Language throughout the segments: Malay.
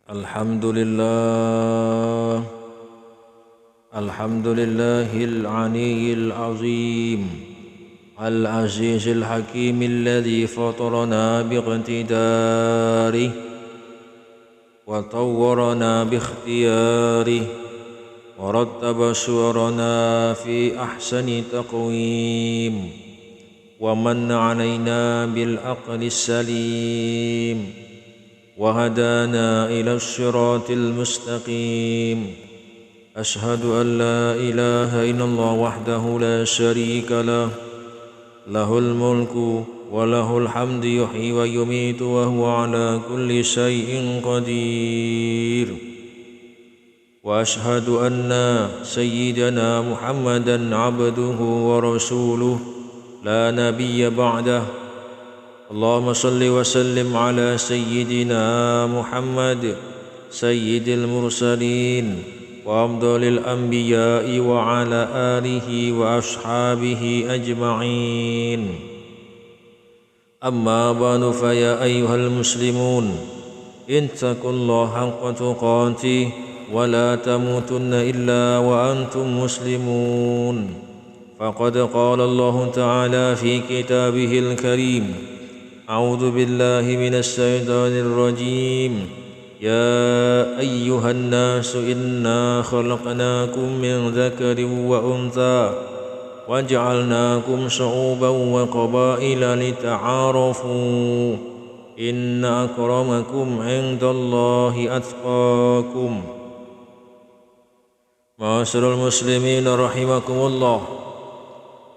Alhamdulillah, Alhamdulillahil Aliyyil Azim, Al-Azizil Hakim alladhi fatarana biqtidarih wa tawwarana bikhtiyarih wa rattaba suwarana fi ahsani taqwim wa manna alaina bil aqlis salim وهدانا إلى الصراط المستقيم أشهد أن لا إله إلا الله وحده لا شريك له له الملك وله الحمد يحيي ويميت وهو على كل شيء قدير وأشهد أن سيدنا محمدا عبده ورسوله لا نبي بعده اللهم صل وسلم على سيدنا محمد سيد المرسلين وأفضل الأنبياء وعلى آله وأصحابه أجمعين أما بعد فيا أيها المسلمون اتقوا الله حق تقاته ولا تموتن إلا وأنتم مسلمون فقد قال الله تعالى في كتابه الكريم أعوذ بالله من الشيطان الرجيم يا أيها الناس إنا خلقناكم من ذكر وأنثى وجعلناكم شعوبا وقبائل لتعارفوا إن أكرمكم عند الله أتقاكم معاشر المسلمين رحمكم الله.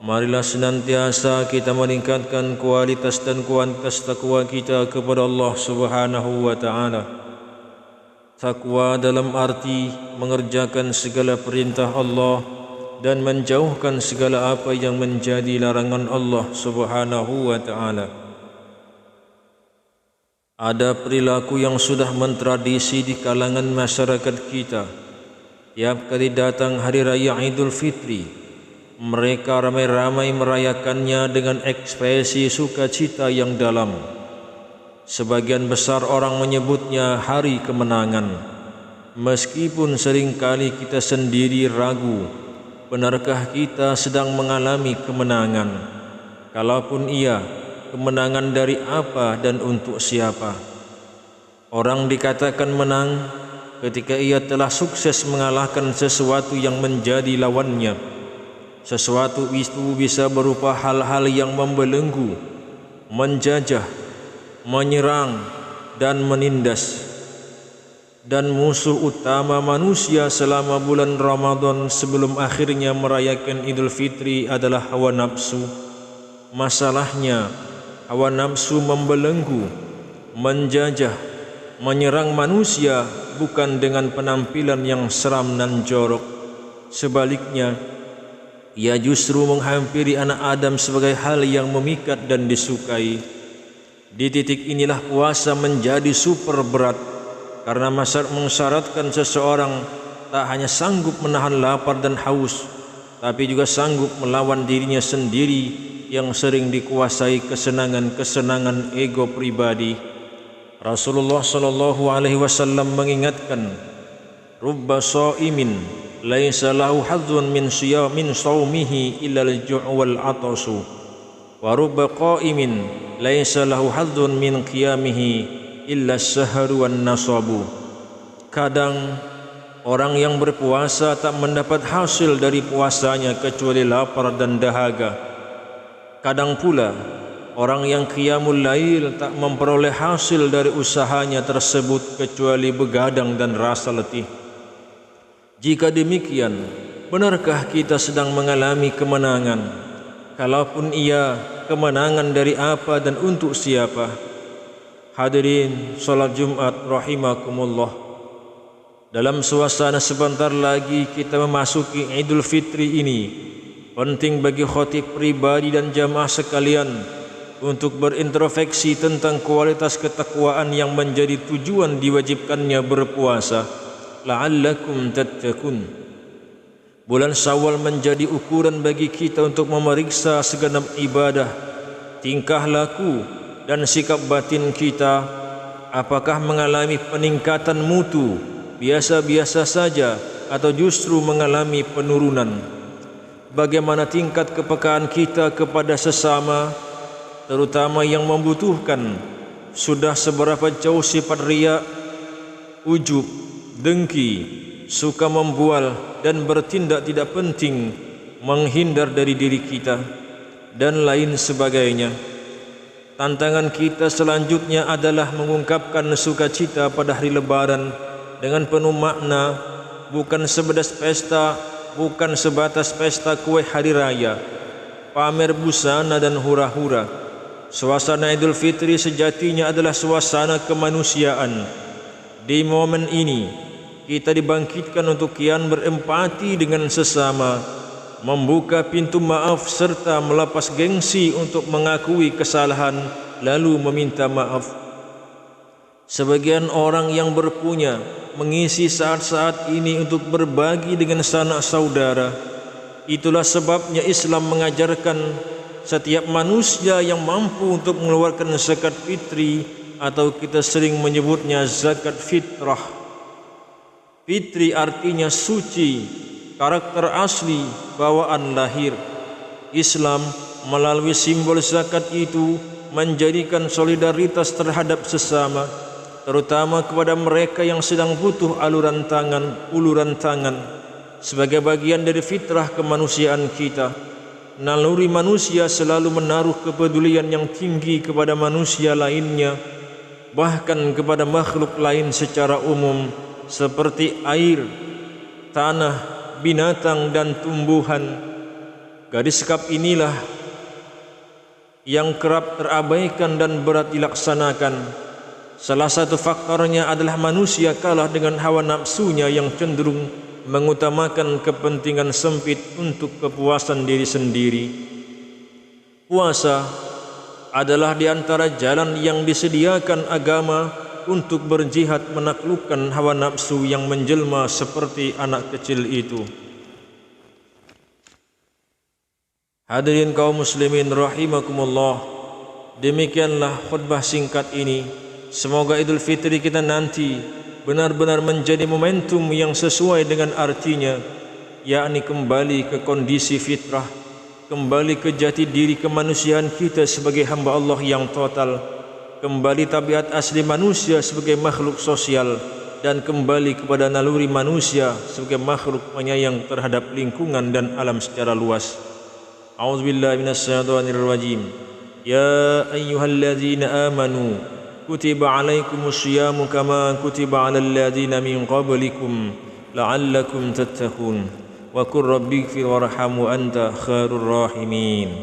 Marilah senantiasa kita meningkatkan kualitas dan kuantitas takwa kita kepada Allah Subhanahu wa taala. Takwa dalam arti mengerjakan segala perintah Allah dan menjauhkan segala apa yang menjadi larangan Allah Subhanahu wa taala. Ada perilaku yang sudah mentradisi di kalangan masyarakat kita. Tiap kali datang hari raya Idul Fitri, mereka ramai-ramai merayakannya dengan ekspresi sukacita yang dalam. Sebagian besar orang menyebutnya hari kemenangan. Meskipun seringkali kita sendiri ragu, benarkah kita sedang mengalami kemenangan? Kalaupun iya, kemenangan dari apa dan untuk siapa? Orang dikatakan menang ketika ia telah sukses mengalahkan sesuatu yang menjadi lawannya. Sesuatu itu bisa berupa hal-hal yang membelenggu, menjajah, menyerang dan menindas. Dan musuh utama manusia selama bulan Ramadan sebelum akhirnya merayakan Idul Fitri adalah hawa nafsu. Masalahnya, hawa nafsu membelenggu, menjajah, menyerang manusia bukan dengan penampilan yang seram dan jorok. Sebaliknya, ia justru menghampiri anak Adam sebagai hal yang memikat dan disukai. Di titik inilah puasa menjadi super berat, karena mensyaratkan seseorang tak hanya sanggup menahan lapar dan haus, tapi juga sanggup melawan dirinya sendiri yang sering dikuasai kesenangan-kesenangan ego pribadi. Rasulullah sallallahu alaihi wasallam mengingatkan, "Rubba shaimin laisa lahu hadzun min shaumihi illa al-ju' wal 'atasu wa rubba qa'imin laisa lahu hadzun min qiyamihi illa as-sahru wan nasabu." Kadang orang yang berpuasa tak mendapat hasil dari puasanya kecuali lapar dan dahaga. Kadang pula orang yang qiyamul lail tak memperoleh hasil dari usahanya tersebut kecuali begadang dan rasa letih. Jika demikian, benarkah kita sedang mengalami kemenangan? Kalaupun iya, kemenangan dari apa dan untuk siapa? Hadirin salat Jumat rahimakumullah. Dalam suasana sebentar lagi kita memasuki Idul Fitri ini, penting bagi khatib pribadi dan jamaah sekalian untuk berintrospeksi tentang kualitas ketakwaan yang menjadi tujuan diwajibkannya berpuasa. La'allakum tattaqun. Bulan Syawal menjadi ukuran bagi kita untuk memeriksa segenap ibadah, tingkah laku dan sikap batin kita apakah mengalami peningkatan mutu biasa-biasa saja atau justru mengalami penurunan? Bagaimana tingkat kepekaan kita kepada sesama, terutama yang membutuhkan? Sudah seberapa jauh sifat riya, ujub, dengki, suka membual dan bertindak tidak penting menghindar dari diri kita dan lain sebagainya. Tantangan kita selanjutnya adalah mengungkapkan sukacita pada hari Lebaran dengan penuh makna, bukan sebatas pesta, bukan sebatas pesta kue hari raya, pamer busana dan hura-hura. Suasana Idul Fitri sejatinya adalah suasana kemanusiaan. Di momen ini kita dibangkitkan untuk kian berempati dengan sesama, membuka pintu maaf serta melepas gengsi untuk mengakui kesalahan lalu meminta maaf. Sebagian orang yang berpunya mengisi saat-saat ini untuk berbagi dengan sanak saudara. Itulah sebabnya Islam mengajarkan setiap manusia yang mampu untuk mengeluarkan zakat fitri, atau kita sering menyebutnya zakat fitrah. Fitri artinya suci, karakter asli, bawaan lahir. Islam melalui simbol zakat itu menjadikan solidaritas terhadap sesama, terutama kepada mereka yang sedang butuh uluran tangan, sebagai bagian dari fitrah kemanusiaan kita. Naluri manusia selalu menaruh kepedulian yang tinggi kepada manusia lainnya, bahkan kepada makhluk lain secara umum seperti air, tanah, binatang dan tumbuhan. Garis sikap inilah yang kerap terabaikan dan berat dilaksanakan. Salah satu faktornya adalah manusia kalah dengan hawa nafsunya yang cenderung mengutamakan kepentingan sempit untuk kepuasan diri sendiri. Puasa adalah di antara jalan yang disediakan agama untuk berjihad menaklukkan hawa nafsu yang menjelma seperti anak kecil itu. Hadirin kaum muslimin rahimakumullah, demikianlah khutbah singkat ini. Semoga Idul Fitri kita nanti benar-benar menjadi momentum yang sesuai dengan artinya, yakni kembali ke kondisi fitrah, kembali ke jati diri kemanusiaan kita sebagai hamba Allah yang total, kembali tabiat asli manusia sebagai makhluk sosial, dan kembali kepada naluri manusia sebagai makhluk penyayang terhadap lingkungan dan alam secara luas. A'udzubillahi minasyaitonirrajim. Ya ayyuhalladzina amanu kutiba alaikumus syiyamu kama kutiba alal ladzina min qablikum la'allakum tattaqun wa qur rabbighfir warham wa anta khairur rahimin.